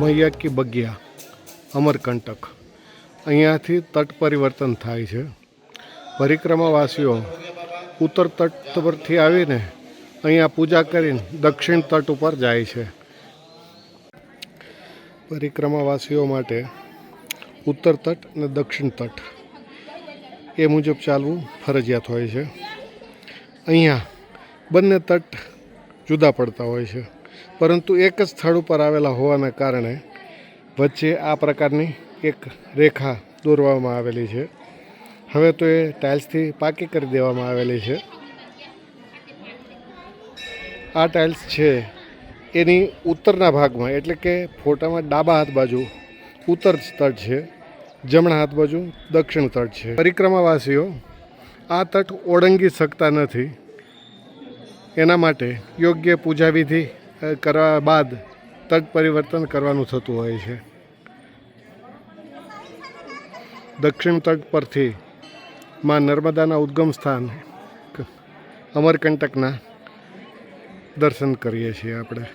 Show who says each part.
Speaker 1: મૈયા કી બગિયા અમરકંટક અહીંયાથી તટ પરિવર્તન થાય છે। પરિક્રમાવાસીઓ ઉત્તર તટ પરથી આવીને અહીંયા પૂજા કરીને દક્ષિણ તટ ઉપર જાય છે। પરિક્રમાવાસીઓ માટે ઉત્તર તટ અને દક્ષિણ તટ એ મુજબ ચાલવું ફરજિયાત હોય છે। અહીંયા બંને તટ જુદા પડતા હોય છે, પરંતુ એક જ સ્થળ ઉપર આવેલા હોવાના કારણે વચ્ચે આ પ્રકારની એક રેખા દોરવામાં આવેલી છે। હવે તો એ ટાઇલ્સથી પાકી કરી દેવામાં આવેલી છે। આ ટાઇલ્સ છે એની ઉત્તરના ભાગમાં, એટલે કે ફોટામાં ડાબા હાથ બાજુ ઉત્તર તટ છે, જમણા હાથ બાજુ દક્ષિણ તટ છે। પરિક્રમાવાસીઓ આ તટ ઓળંગી શકતા નથી, એના માટે યોગ્ય પૂજા વિધિ કરવા બાદ તટ પરિવર્તન કરવાનું થતું હોય છે। દક્ષિણ તટ પરથી માં નર્મદાના ઉદ્ગમ સ્થાન અમરકંટકના દર્શન કરીએ છીએ આપણે।